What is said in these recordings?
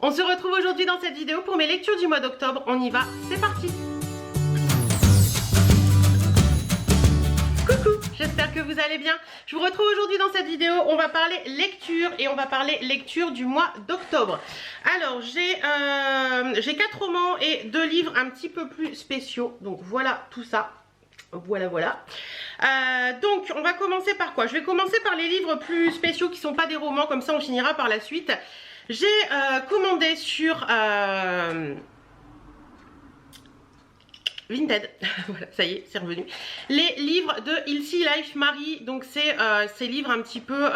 On se retrouve aujourd'hui dans cette vidéo pour mes lectures du mois d'octobre. On y va, c'est parti. Coucou, j'espère que vous allez bien. Je vous retrouve aujourd'hui dans cette vidéo. On va parler lecture et on va parler lecture du mois d'octobre. Alors, j'ai 4 romans et 2 livres un petit peu plus spéciaux. Donc voilà tout ça. Voilà. Donc on va commencer par quoi? Je vais commencer par les livres plus spéciaux qui ne sont pas des romans, comme ça on finira par la suite. J'ai commandé sur Vinted, voilà, ça y est, c'est revenu. Les livres de Healthy Life Marie, donc c'est ces livres un petit peu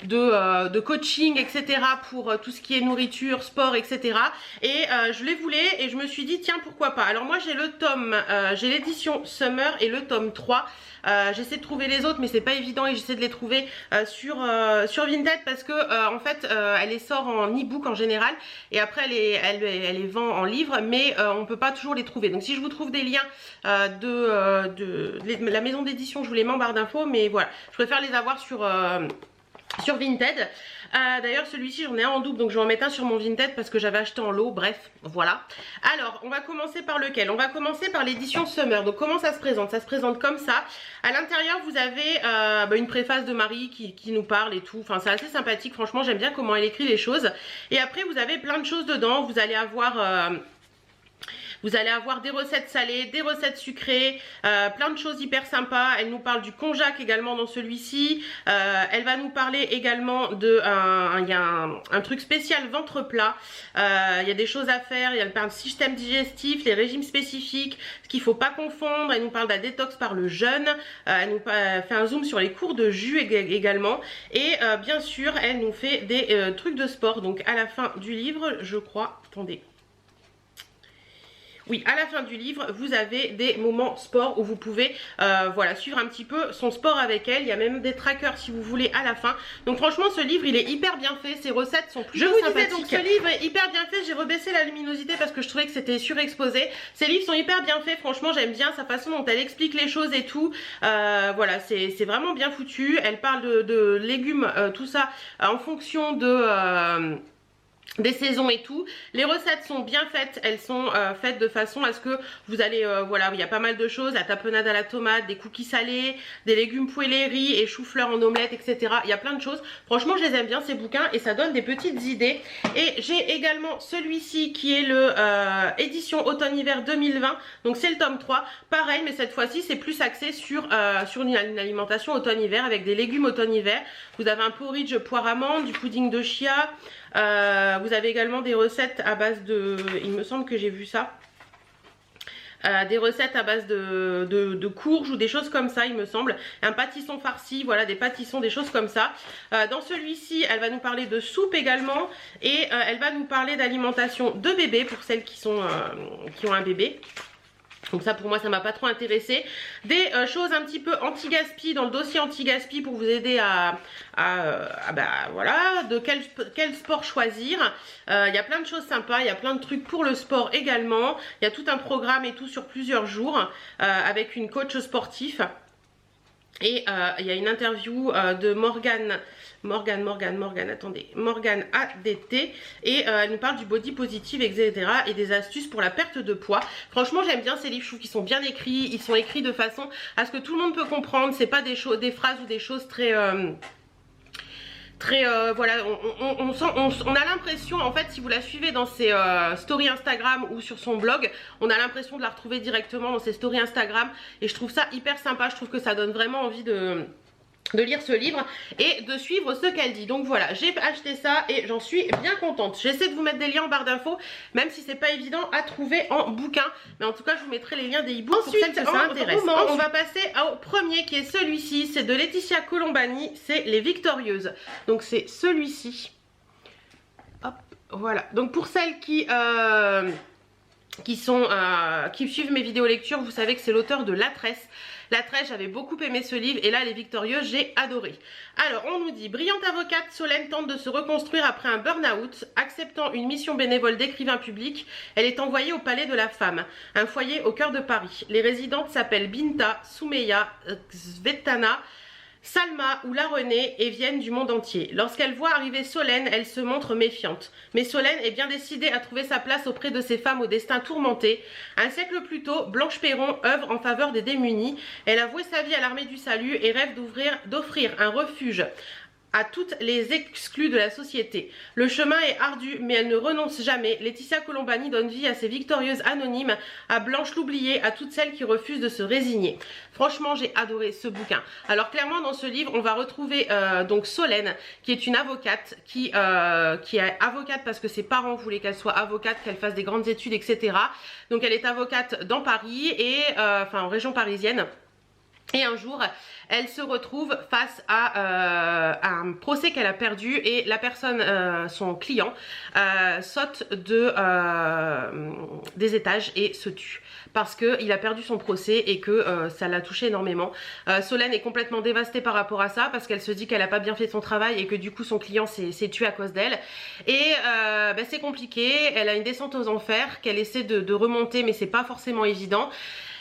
de coaching, etc. pour tout ce qui est nourriture, sport, etc. Et je les voulais et je me suis dit, tiens, pourquoi pas. Alors moi j'ai le tome, j'ai l'édition Summer et le tome 3. J'essaie de trouver les autres mais c'est pas évident et j'essaie de les trouver sur Vinted parce que en fait elle les sort en e-book en général et après elle les vend en livre mais on peut pas toujours les trouver. Donc si je vous trouve des liens de la maison d'édition, je vous les mets en barre d'infos, mais voilà, je préfère les avoir sur Vinted. D'ailleurs celui-ci j'en ai un en double, donc je vais en mettre un sur mon Vinted parce que j'avais acheté en lot. Bref, voilà. Alors on va commencer par lequel? On va commencer par l'édition Summer. Donc comment ça se présente? Ça se présente comme ça. À l'intérieur vous avez une préface de Marie qui nous parle et tout. Enfin c'est assez sympathique, franchement j'aime bien comment elle écrit les choses. Et après vous avez plein de choses dedans. Vous allez avoir des recettes salées, des recettes sucrées, plein de choses hyper sympas. Elle nous parle du konjac également dans celui-ci. Elle va nous parler également de il y a un truc spécial ventre plat. Il y a des choses à faire. Elle parle du système digestif, les régimes spécifiques, ce qu'il ne faut pas confondre. Elle nous parle de la détox par le jeûne. Elle nous fait un zoom sur les cours de jus également. Et bien sûr, elle nous fait des trucs de sport. Donc à la fin du livre, je crois, attendez. Oui, à la fin du livre, vous avez des moments sport où vous pouvez voilà, suivre un petit peu son sport avec elle. Il y a même des trackers si vous voulez à la fin. Donc franchement, ce livre, il est hyper bien fait. Ses recettes sont plutôt sympathiques. Je vous disais donc, ce livre est hyper bien fait. J'ai rebaissé la luminosité parce que je trouvais que c'était surexposé. Ces livres sont hyper bien faits. Franchement, j'aime bien sa façon dont elle explique les choses et tout. Voilà, c'est vraiment bien foutu. Elle parle de légumes, tout ça, en fonction des saisons et tout. Les recettes sont bien faites, elles sont faites de façon à ce que vous allez, voilà, il y a pas mal de choses, la tapenade à la tomate, des cookies salés, des légumes poêlés, riz et chou-fleur en omelette, etc. Il y a plein de choses. Franchement, je les aime bien ces bouquins et ça donne des petites idées. Et j'ai également celui-ci qui est le édition automne-hiver 2020. Donc c'est le tome 3. Pareil, mais cette fois-ci, c'est plus axé sur une alimentation automne-hiver avec des légumes automne-hiver. Vous avez un porridge poire amande, du pudding de chia. Vous avez également des recettes à base de, il me semble que j'ai vu ça, des recettes à base de courges ou des choses comme ça, il me semble. Un pâtisson farci, voilà, des pâtissons, des choses comme ça. Dans celui-ci, elle va nous parler de soupe également et elle va nous parler d'alimentation de bébé pour celles qui ont un bébé. Donc ça pour moi ça m'a pas trop intéressé. Des choses un petit peu anti-gaspi dans le dossier anti-gaspi pour vous aider voilà, de quel sport choisir. Il y a plein de choses sympas, il y a plein de trucs pour le sport également. Il y a tout un programme et tout sur plusieurs jours avec une coach sportif. Et il y a une interview de Morgane ADT et elle nous parle du body positive, etc. et des astuces pour la perte de poids. Franchement j'aime bien ces livres, je trouve qu'ils sont bien écrits, ils sont écrits de façon à ce que tout le monde peut comprendre. C'est pas des phrases ou des choses très voilà, on a l'impression, en fait, si vous la suivez dans ses stories Instagram ou sur son blog, on a l'impression de la retrouver directement dans ses stories Instagram et je trouve ça hyper sympa. Je trouve que ça donne vraiment envie de lire ce livre et de suivre ce qu'elle dit. Donc voilà, j'ai acheté ça et j'en suis bien contente. J'essaie de vous mettre des liens en barre d'infos, même si c'est pas évident à trouver en bouquin, mais en tout cas je vous mettrai les liens des e-books pour celles que ça intéresse. On va passer au premier qui est celui-ci, c'est de Laetitia Colombani, c'est Les Victorieuses. Donc c'est celui-ci. Hop, voilà. Donc pour celles qui suivent mes vidéos lecture, vous savez que c'est l'auteur de La Tresse. La Tresse, j'avais beaucoup aimé ce livre et là Les Victorieuses, j'ai adoré. Alors on nous dit: brillante avocate, Solène tente de se reconstruire après un burn-out. Acceptant une mission bénévole d'écrivain public, elle est envoyée au Palais de la Femme, un foyer au cœur de Paris. Les résidentes s'appellent Binta, Soumeya, Svetlana, Salma ou la Renée et viennent du monde entier. Lorsqu'elle voit arriver Solène, elle se montre méfiante. Mais Solène est bien décidée à trouver sa place auprès de ces femmes au destin tourmenté. Un siècle plus tôt, Blanche Perron œuvre en faveur des démunis. Elle a voué sa vie à l'armée du salut et rêve d'offrir un refuge à toutes les exclus de la société. Le chemin est ardu, mais elle ne renonce jamais. Laetitia Colombani donne vie à ces victorieuses anonymes, à Blanche l'oubliée, à toutes celles qui refusent de se résigner. Franchement, j'ai adoré ce bouquin. Alors clairement, dans ce livre, on va retrouver donc Solène, qui est une avocate, qui est avocate parce que ses parents voulaient qu'elle soit avocate, qu'elle fasse des grandes études, etc. Donc elle est avocate dans Paris, et en région parisienne. Et un jour, elle se retrouve face à un procès qu'elle a perdu, et la personne, son client, saute des étages et se tue. Parce qu'il a perdu son procès et que ça l'a touché énormément. Solène est complètement dévastée par rapport à ça, parce qu'elle se dit qu'elle n'a pas bien fait son travail et que du coup son client s'est tué à cause d'elle. Et c'est compliqué, elle a une descente aux enfers qu'elle essaie de remonter, mais c'est pas forcément évident.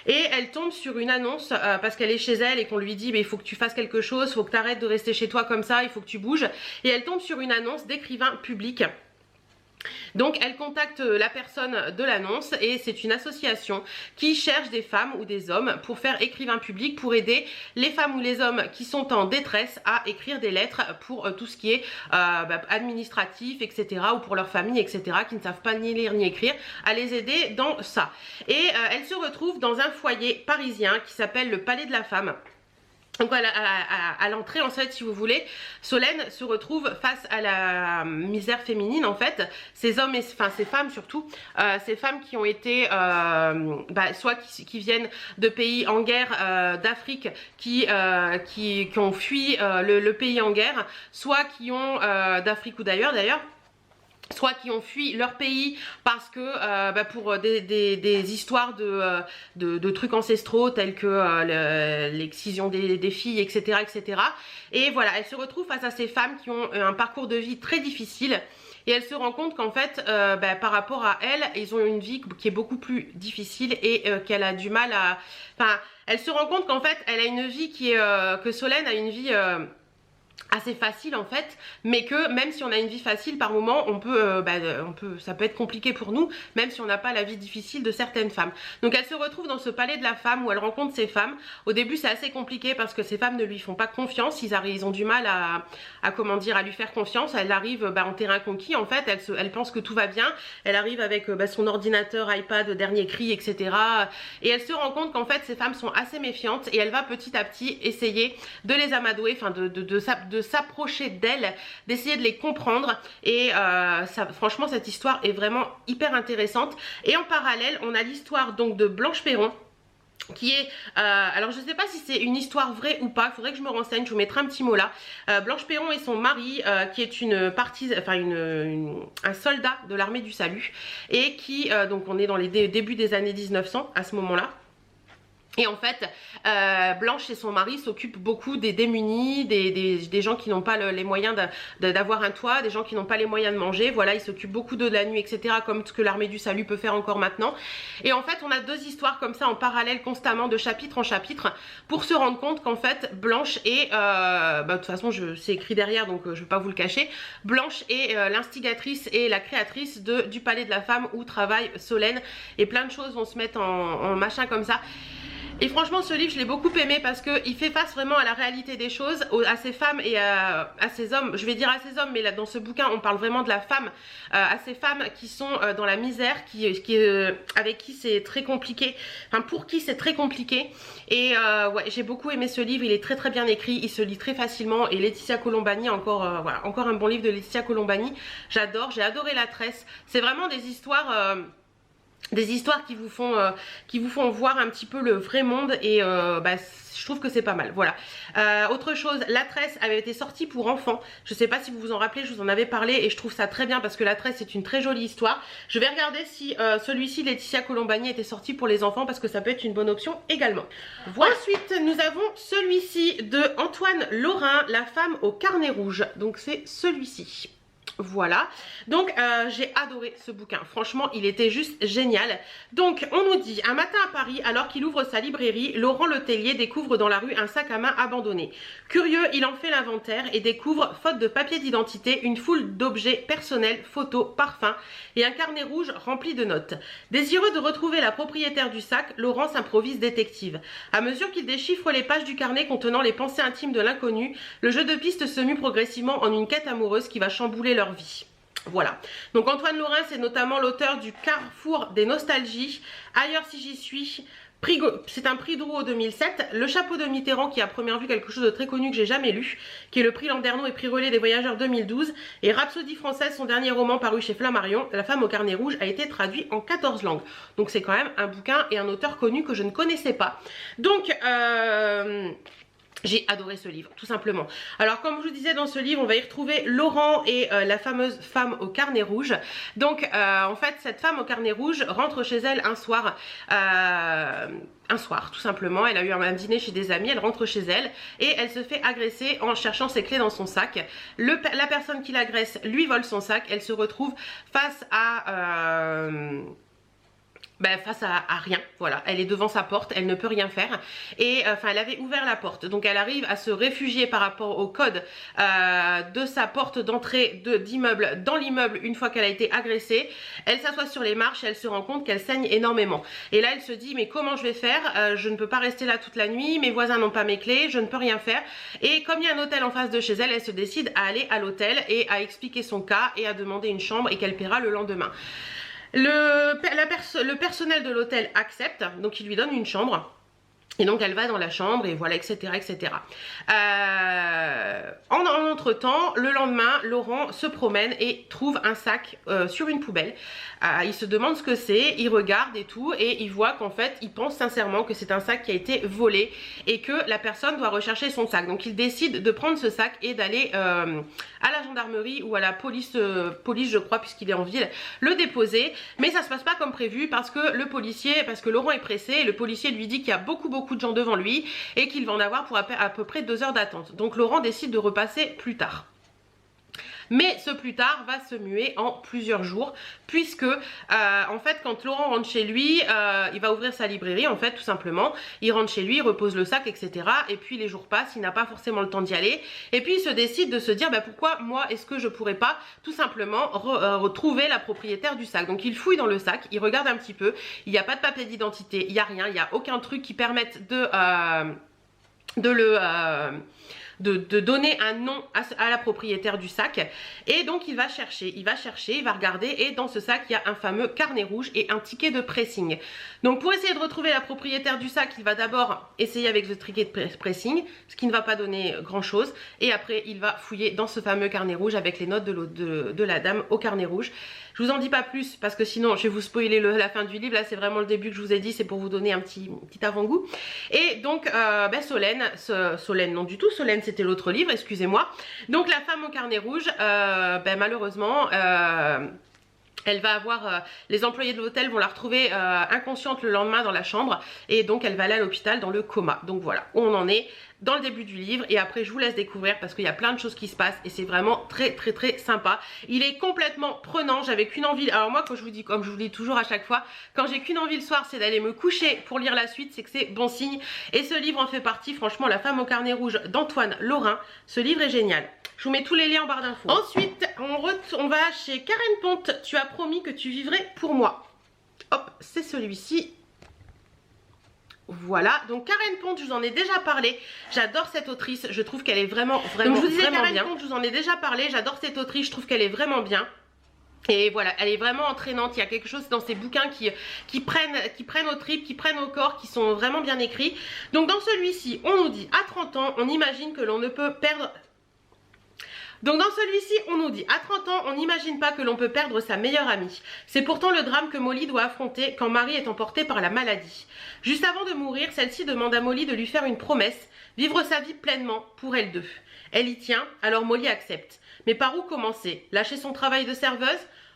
Et elle tombe sur une annonce parce qu'elle est chez elle et qu'on lui dit il faut que tu fasses quelque chose, il faut que tu arrêtes de rester chez toi comme ça, il faut que tu bouges. Et elle tombe sur une annonce d'écrivain public. Donc elle contacte la personne de l'annonce, et c'est une association qui cherche des femmes ou des hommes pour faire écrivain public, pour aider les femmes ou les hommes qui sont en détresse à écrire des lettres pour tout ce qui est administratif, etc. ou pour leur famille, etc. qui ne savent pas ni lire ni écrire, à les aider dans ça. Et elle se retrouve dans un foyer parisien qui s'appelle le Palais de la Femme. Donc voilà, à l'entrée, en fait, si vous voulez, Solène se retrouve face à la misère féminine, en fait. Ces hommes, ces femmes surtout, ces femmes qui ont été, soit qui viennent de pays en guerre, d'Afrique, qui ont fui le pays en guerre, soit qui ont, d'Afrique ou d'ailleurs, soit qui ont fui leur pays parce que pour des histoires de trucs ancestraux tels que l'excision des filles, etc., etc. Et voilà, elle se retrouve face à ces femmes qui ont un parcours de vie très difficile. Et elle se rend compte qu'en fait, par rapport à elle, ils ont une vie qui est beaucoup plus difficile, et qu'elle a du mal à... elle se rend compte qu'en fait, elle a une vie qui est... que Solène a une vie... assez facile en fait, mais que même si on a une vie facile, par moment ça peut être compliqué pour nous, même si on n'a pas la vie difficile de certaines femmes. Donc elle se retrouve dans ce palais de la femme où elle rencontre ces femmes. Au début c'est assez compliqué parce que ces femmes ne lui font pas confiance, ils ont du mal à lui faire confiance. Elle arrive en terrain conquis en fait, elle pense que tout va bien, elle arrive avec son ordinateur, iPad, dernier cri, etc. Et elle se rend compte qu'en fait ces femmes sont assez méfiantes, et elle va petit à petit essayer de les amadouer, de s'approcher d'elles, d'essayer de les comprendre. Et franchement cette histoire est vraiment hyper intéressante. Et en parallèle on a l'histoire donc de Blanche Perron, qui est, alors je ne sais pas si c'est une histoire vraie ou pas, il faudrait que je me renseigne, je vous mettrai un petit mot là. Blanche Perron et son mari, qui est un soldat de l'armée du salut, et qui, donc on est dans les débuts des années 1900 à ce moment là. Et en fait, Blanche et son mari s'occupent beaucoup des démunis, des gens qui n'ont pas les moyens d'avoir un toit, des gens qui n'ont pas les moyens de manger. Voilà, ils s'occupent beaucoup de la nuit, etc. comme ce que l'armée du salut peut faire encore maintenant. Et en fait, on a deux histoires comme ça en parallèle constamment, de chapitre en chapitre, pour se rendre compte qu'en fait, Blanche est, de toute façon, c'est écrit derrière, donc je ne vais pas vous le cacher, Blanche est l'instigatrice et la créatrice du Palais de la Femme où travaille Solène. Et plein de choses vont se mettre en machin comme ça. Et franchement ce livre je l'ai beaucoup aimé parce qu'il fait face vraiment à la réalité des choses, à ces femmes et à ces hommes. Je vais dire à ces hommes, mais là dans ce bouquin on parle vraiment de la femme, à ces femmes qui sont dans la misère, avec qui c'est très compliqué, pour qui c'est très compliqué. Et ouais, j'ai beaucoup aimé ce livre, il est très très bien écrit, il se lit très facilement. Et Laetitia Colombani, encore un bon livre de Laetitia Colombani, j'adore, j'ai adoré La Tresse. C'est vraiment des histoires qui vous font voir un petit peu le vrai monde, et je trouve que c'est pas mal. Voilà. Autre chose, La Tresse avait été sortie pour enfants. Je sais pas si vous vous en rappelez, je vous en avais parlé et je trouve ça très bien parce que La Tresse c'est une très jolie histoire. Je vais regarder si celui-ci, Laetitia Colombani, était sorti pour les enfants parce que ça peut être une bonne option également. Voilà. Ensuite, nous avons celui-ci de Antoine Lorrain, La femme au carnet rouge. Donc c'est celui-ci. Voilà, donc j'ai adoré ce bouquin, franchement il était juste génial. Donc on nous dit, un matin à Paris, alors qu'il ouvre sa librairie, Laurent Letellier découvre dans la rue un sac à main abandonné. Curieux, il en fait l'inventaire et découvre, faute de papier d'identité, une foule d'objets personnels, photos, parfums et un carnet rouge rempli de notes. Désireux de retrouver la propriétaire du sac, Laurent s'improvise détective. À mesure qu'il déchiffre les pages du carnet contenant les pensées intimes de l'inconnu, le jeu de piste se mue progressivement en une quête amoureuse qui va chambouler leur vie. Voilà, donc Antoine Lorrain, c'est notamment l'auteur du Carrefour des nostalgies, Ailleurs si j'y suis, c'est un prix Drouot 2007, Le chapeau de Mitterrand qui est à première vue quelque chose de très connu que j'ai jamais lu, qui est le prix Landerneau et prix Relais des voyageurs 2012, et Rhapsodie française, son dernier roman paru chez Flammarion, La femme au carnet rouge, a été traduit en 14 langues. Donc c'est quand même un bouquin et un auteur connu que je ne connaissais pas. Donc j'ai adoré ce livre, tout simplement. Alors comme je vous disais, dans ce livre, on va y retrouver Laurent et la fameuse femme au carnet rouge. Donc en fait, cette femme au carnet rouge rentre chez elle un soir, tout simplement. Elle a eu un dîner chez des amis, elle rentre chez elle et elle se fait agresser en cherchant ses clés dans son sac. La personne qui l'agresse lui vole son sac, elle se retrouve face à... face à rien, voilà, elle est devant sa porte, elle ne peut rien faire et elle avait ouvert la porte, donc elle arrive à se réfugier par rapport au code de sa porte d'entrée d'immeuble dans l'immeuble une fois qu'elle a été agressée. Elle s'assoit sur les marches et elle se rend compte qu'elle saigne énormément et là elle se dit mais comment je vais faire, je ne peux pas rester là toute la nuit, mes voisins n'ont pas mes clés, je ne peux rien faire. Et comme il y a un hôtel en face de chez elle, elle se décide à aller à l'hôtel et à expliquer son cas et à demander une chambre et qu'elle paiera le lendemain. Le personnel de l'hôtel accepte, donc il lui donne une chambre. Et donc elle va dans la chambre et voilà, etc. etc. En entre-temps, le lendemain, Laurent se promène et trouve un sac sur une poubelle. Il se demande ce que c'est, il regarde et tout et il voit qu'en fait, il pense sincèrement que c'est un sac qui a été volé et que la personne doit rechercher son sac. Donc il décide de prendre ce sac et d'aller à la gendarmerie ou à la police je crois, puisqu'il est en ville, le déposer. Mais ça se passe pas comme prévu parce que Laurent est pressé et le policier lui dit qu'il y a beaucoup de gens devant lui et qu'il va en avoir pour à peu près 2 heures d'attente. Donc Laurent décide de repasser plus tard. Mais ce plus tard va se muer en plusieurs jours puisque en fait quand Laurent rentre chez lui, il va ouvrir sa librairie en fait tout simplement. Il rentre chez lui, il repose le sac etc. Et puis les jours passent, il n'a pas forcément le temps d'y aller. Et puis il se décide de se dire pourquoi moi est-ce que je pourrais pas tout simplement retrouver la propriétaire du sac. Donc il fouille dans le sac, il regarde un petit peu, il n'y a pas de papier d'identité, il n'y a rien, il n'y a aucun truc qui permette de donner un nom à la propriétaire du sac. Et donc il va chercher, il va regarder et dans ce sac il y a un fameux carnet rouge et un ticket de pressing. Donc pour essayer de retrouver la propriétaire du sac, il va d'abord essayer avec ce ticket de pressing, ce qui ne va pas donner grand chose, et après il va fouiller dans ce fameux carnet rouge avec les notes de la dame au carnet rouge. Je vous en dis pas plus parce que sinon je vais vous spoiler la fin du livre. Là c'est vraiment le début que je vous ai dit, c'est pour vous donner un petit avant-goût. Et donc Solène non du tout, Solène c'était l'autre livre, excusez-moi. Donc la femme au carnet rouge, malheureusement elle va avoir, les employés de l'hôtel vont la retrouver inconsciente le lendemain dans la chambre et donc elle va aller à l'hôpital dans le coma. Donc voilà, on en est dans le début du livre et après je vous laisse découvrir parce qu'il y a plein de choses qui se passent et c'est vraiment très sympa. Il est complètement prenant, j'avais qu'une envie, alors moi comme je vous dis toujours à chaque fois, quand j'ai qu'une envie le soir c'est d'aller me coucher pour lire la suite, c'est que c'est bon signe et ce livre en fait partie. Franchement, La femme au carnet rouge d'Antoine Lorrain, ce livre est génial. Je vous mets tous les liens en barre d'infos. Ensuite, on va chez Karen Ponte. Tu as promis que tu vivrais pour moi. Hop, c'est celui-ci. Voilà, donc Karen Ponte, je vous en ai déjà parlé. J'adore cette autrice, je trouve qu'elle est vraiment donc je vous disais Karen Ponte, je vous en ai déjà parlé. J'adore cette autrice, je trouve qu'elle est vraiment bien. Et voilà, elle est vraiment entraînante. Il y a quelque chose dans ces bouquins qui prennent au trip, qui prennent au corps, qui sont vraiment bien écrits. Donc dans celui-ci, on nous dit à 30 ans, on imagine que l'on ne peut perdre... Donc dans celui-ci, on nous dit, à 30 ans, on n'imagine pas que l'on peut perdre sa meilleure amie. C'est pourtant le drame que Molly doit affronter quand Marie est emportée par la maladie. Juste avant de mourir, celle-ci demande à Molly de lui faire une promesse, vivre sa vie pleinement pour elles deux. Elle y tient, alors Molly accepte. Mais par où commencer? Lâcher son travail de serveuse?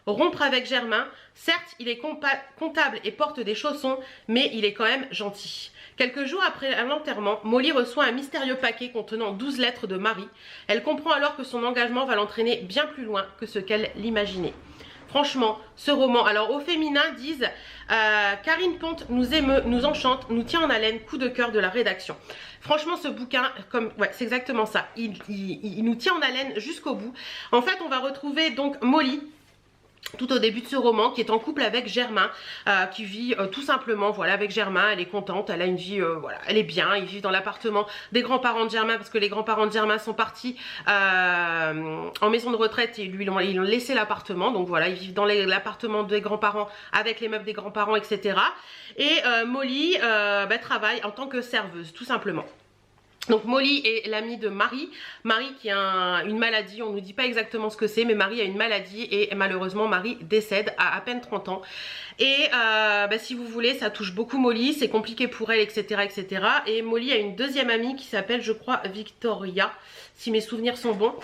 Rompre avec Germain? Certes, il est comptable et porte des chaussons, mais il est quand même gentil. Quelques jours après l'enterrement, Molly reçoit un mystérieux paquet contenant 12 lettres de Marie. Elle comprend alors que son engagement va l'entraîner bien plus loin que ce qu'elle l'imaginait. Franchement, ce roman, alors au féminin disent Karine Ponte nous émeut, nous enchante, nous tient en haleine, coup de cœur de la rédaction. Franchement, ce bouquin, ouais, c'est exactement ça. Il nous tient en haleine jusqu'au bout. En fait, on va retrouver donc Molly, tout au début de ce roman, qui est en couple avec Germain, qui vit tout simplement, voilà, avec Germain. Elle est contente, elle a une vie, voilà, elle est bien. Ils vivent dans l'appartement des grands-parents de Germain, parce que les grands-parents de Germain sont partis en maison de retraite et lui, ils ont laissé l'appartement. Donc voilà, ils vivent dans l'appartement des grands-parents avec les meubles des grands-parents, etc. Et Molly travaille en tant que serveuse, tout simplement. Donc Molly est l'amie de Marie, Marie qui a une maladie, on ne nous dit pas exactement ce que c'est, mais Marie a une maladie et malheureusement Marie décède à peine 30 ans. Et si vous voulez, ça touche beaucoup Molly, c'est compliqué pour elle, etc., etc. Et Molly a une deuxième amie qui s'appelle, je crois, Victoria, si mes souvenirs sont bons.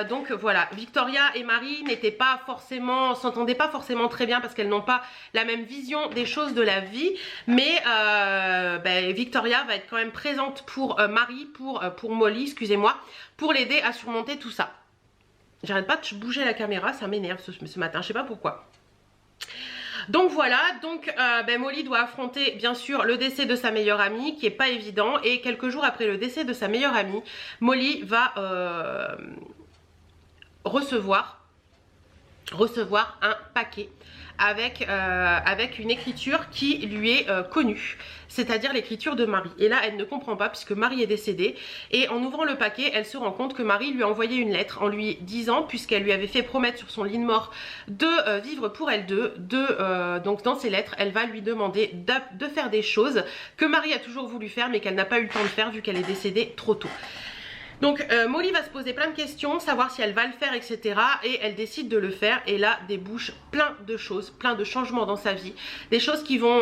Donc voilà, Victoria et Marie n'étaient pas forcément, s'entendaient pas forcément très bien parce qu'elles n'ont pas la même vision des choses de la vie. Mais Victoria va être quand même présente pour Marie, pour Molly, excusez-moi, pour l'aider à surmonter tout ça. J'arrête pas de bouger la caméra, ça m'énerve ce matin, je sais pas pourquoi. Donc voilà, donc Molly doit affronter bien sûr le décès de sa meilleure amie qui est pas évident, et quelques jours après le décès de sa meilleure amie, Molly va recevoir un paquet avec une écriture qui lui est connue, c'est-à-dire l'écriture de Marie. Et là, elle ne comprend pas puisque Marie est décédée. Et en ouvrant le paquet, elle se rend compte que Marie lui a envoyé une lettre en lui disant, puisqu'elle lui avait fait promettre sur son lit de mort de vivre pour elle deux, donc dans ces lettres, elle va lui demander de faire des choses que Marie a toujours voulu faire mais qu'elle n'a pas eu le temps de faire vu qu'elle est décédée trop tôt. Donc Molly va se poser plein de questions, savoir si elle va le faire, etc. Et elle décide de le faire, et là débouche plein de choses, plein de changements dans sa vie. Des choses qui vont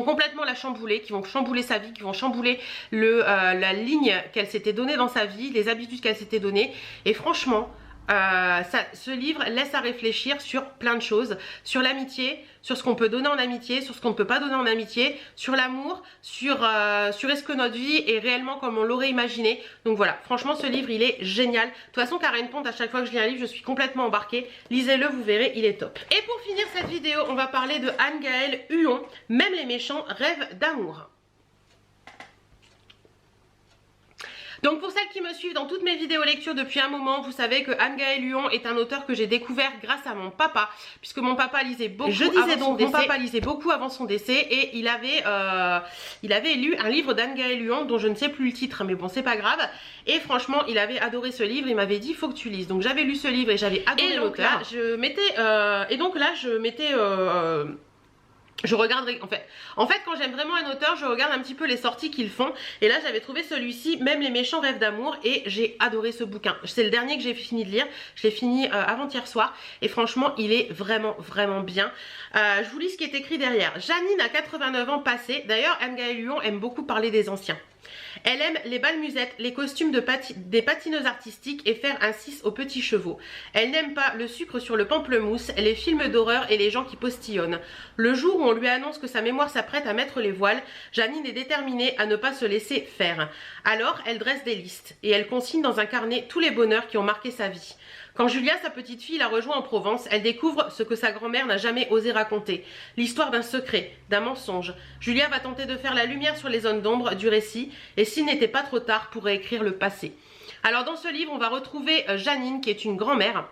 complètement la chambouler, qui vont chambouler sa vie, qui vont chambouler la ligne qu'elle s'était donnée dans sa vie, les habitudes qu'elle s'était données. Et franchement, ce livre laisse à réfléchir sur plein de choses, sur l'amitié, sur ce qu'on peut donner en amitié, sur ce qu'on ne peut pas donner en amitié, sur l'amour, sur est-ce que notre vie est réellement comme on l'aurait imaginé. Donc voilà, franchement ce livre il est génial. De toute façon Karine Ponte, à chaque fois que je lis un livre je suis complètement embarquée. Lisez-le, vous verrez, il est top. Et pour finir cette vidéo, on va parler de Anne-Gaëlle Huon, Même les méchants rêvent d'amour. Donc pour celles qui me suivent dans toutes mes vidéos lecture depuis un moment, vous savez que Anne-Gaëlle Huon est un auteur que j'ai découvert grâce à mon papa, puisque mon papa lisait beaucoup mon papa lisait beaucoup avant son décès, et il avait lu un livre d'Anne-Gaëlle Huon dont je ne sais plus le titre, mais bon c'est pas grave. Et franchement il avait adoré ce livre, il m'avait dit faut que tu lises. Donc j'avais lu ce livre et j'avais adoré l'auteur. Je regarderai, en fait quand j'aime vraiment un auteur, je regarde un petit peu les sorties qu'ils font. Et là j'avais trouvé celui-ci, Même les méchants rêvent d'amour, et j'ai adoré ce bouquin. C'est le dernier que j'ai fini de lire, je l'ai fini avant-hier soir. Et franchement il est vraiment vraiment bien. Je vous lis ce qui est écrit derrière. Janine a 89 ans passés. D'ailleurs Anne-Gaëlle Huon aime beaucoup parler des anciens. Elle aime les bals musettes, les costumes des patineuses artistiques et faire un 6 aux petits chevaux. Elle n'aime pas le sucre sur le pamplemousse, les films d'horreur et les gens qui postillonnent. Le jour où on lui annonce que sa mémoire s'apprête à mettre les voiles, Janine est déterminée à ne pas se laisser faire. Alors elle dresse des listes et elle consigne dans un carnet tous les bonheurs qui ont marqué sa vie. Quand Julia, sa petite fille, la rejoint en Provence, elle découvre ce que sa grand-mère n'a jamais osé raconter. L'histoire d'un secret, d'un mensonge. Julia va tenter de faire la lumière sur les zones d'ombre du récit, et s'il n'était pas trop tard pour réécrire le passé. Alors dans ce livre, on va retrouver Janine, qui est une grand-mère,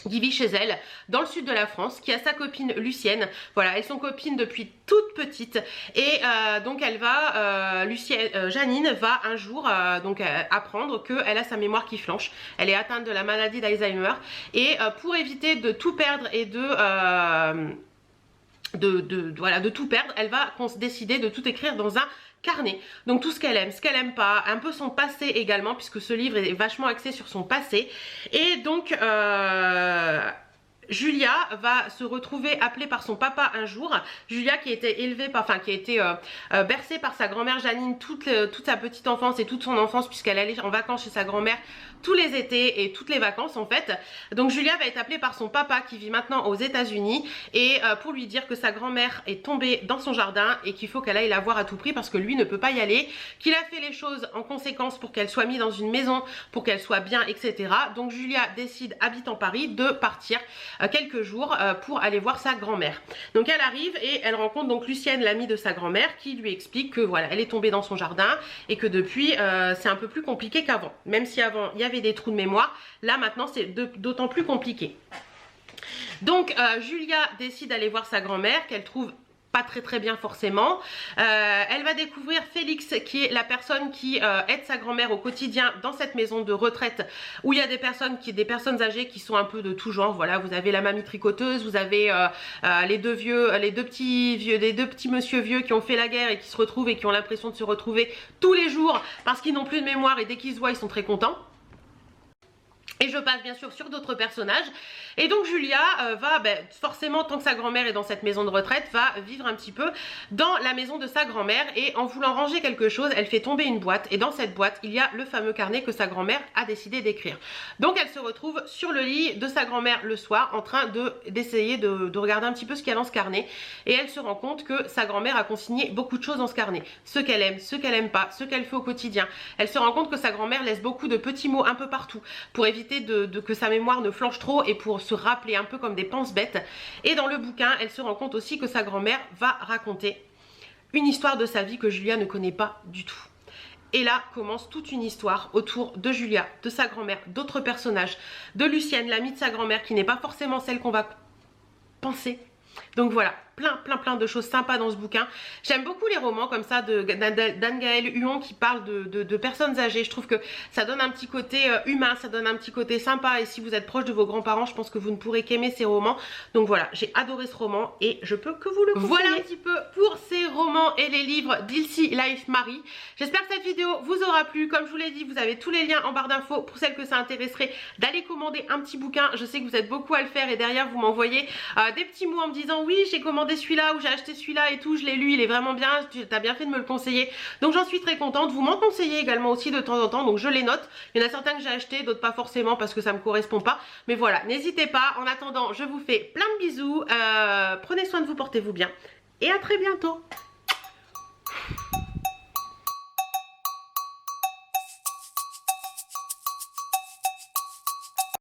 qui vit chez elle dans le sud de la France, qui a sa copine Lucienne. Voilà, elles sont copines depuis toute petite, et donc elle va Janine va un jour apprendre qu'elle a sa mémoire qui flanche. Elle est atteinte de la maladie d'Alzheimer, et pour éviter de tout perdre et de tout perdre, elle va décider de tout écrire dans un carnet. Donc tout ce qu'elle aime pas, un peu son passé également, puisque ce livre est vachement axé sur son passé. Et donc Julia va se retrouver appelée par son papa un jour. Julia qui a été élevée bercée par sa grand-mère Janine toute sa petite enfance et toute son enfance, puisqu'elle allait en vacances chez sa grand-mère tous les étés et toutes les vacances en fait. Donc Julia va être appelée par son papa qui vit maintenant aux États-Unis et pour lui dire que sa grand-mère est tombée dans son jardin et qu'il faut qu'elle aille la voir à tout prix parce que lui ne peut pas y aller, qu'il a fait les choses en conséquence pour qu'elle soit mise dans une maison, pour qu'elle soit bien, etc. Donc Julia décide, habitant Paris, de partir quelques jours pour aller voir sa grand-mère. Donc elle arrive et elle rencontre donc Lucienne, l'amie de sa grand-mère, qui lui explique que voilà, elle est tombée dans son jardin et que depuis c'est un peu plus compliqué qu'avant. Même si avant il y avait des trous de mémoire, là maintenant c'est d'autant plus compliqué. Donc Julia décide d'aller voir sa grand-mère qu'elle trouve pas très bien forcément. Elle va découvrir Félix qui est la personne qui aide sa grand-mère au quotidien dans cette maison de retraite où il y a des personnes âgées qui sont un peu de tout genre. Voilà, vous avez la mamie tricoteuse, vous avez les deux petits monsieur vieux qui ont fait la guerre et qui se retrouvent et qui ont l'impression de se retrouver tous les jours parce qu'ils n'ont plus de mémoire et dès qu'ils se voient ils sont très contents. Et je passe bien sûr sur d'autres personnages. Et donc Julia va, forcément, tant que sa grand-mère est dans cette maison de retraite, va vivre un petit peu dans la maison de sa grand-mère. Et en voulant ranger quelque chose, elle fait tomber une boîte. Et dans cette boîte, il y a le fameux carnet que sa grand-mère a décidé d'écrire. Donc elle se retrouve sur le lit de sa grand-mère le soir, en train d'essayer de regarder un petit peu ce qu'il y a dans ce carnet. Et elle se rend compte que sa grand-mère a consigné beaucoup de choses dans ce carnet. Ce qu'elle aime, ce qu'elle aime pas, ce qu'elle fait au quotidien. Elle se rend compte que sa grand-mère laisse beaucoup de petits mots un peu partout pour éviter que sa mémoire ne flanche trop et pour se rappeler un peu comme des pense-bêtes. Et dans le bouquin, elle se rend compte aussi que sa grand-mère va raconter une histoire de sa vie que Julia ne connaît pas du tout. Et là commence toute une histoire autour de Julia, de sa grand-mère, d'autres personnages, de Lucienne, l'amie de sa grand-mère qui n'est pas forcément celle qu'on va penser. Donc voilà, plein de choses sympas dans ce bouquin. J'aime beaucoup les romans comme ça d'Anne-Gaëlle Huon qui parlent de personnes âgées. Je trouve que ça donne un petit côté humain, ça donne un petit côté sympa. Et si vous êtes proche de vos grands-parents, je pense que vous ne pourrez qu'aimer ces romans. Donc voilà, j'ai adoré ce roman et je peux que vous le conseiller. Voilà un petit peu pour ces romans et les livres d'Ilsi Life Marie. J'espère que cette vidéo vous aura plu. Comme je vous l'ai dit, vous avez tous les liens en barre d'infos pour celles que ça intéresserait d'aller commander un petit bouquin. Je sais que vous êtes beaucoup à le faire et derrière vous m'envoyez des petits mots en me disant oui, j'ai commandé celui-là ou j'ai acheté celui-là et tout, je l'ai lu, il est vraiment bien, tu as bien fait de me le conseiller. Donc j'en suis très contente. Vous m'en conseillez également aussi de temps en temps, donc je les note. Il y en a certains que j'ai achetés, d'autres pas forcément parce que ça me correspond pas. Mais voilà, n'hésitez pas. En attendant, je vous fais plein de bisous. Prenez soin de vous, portez-vous bien et à très bientôt.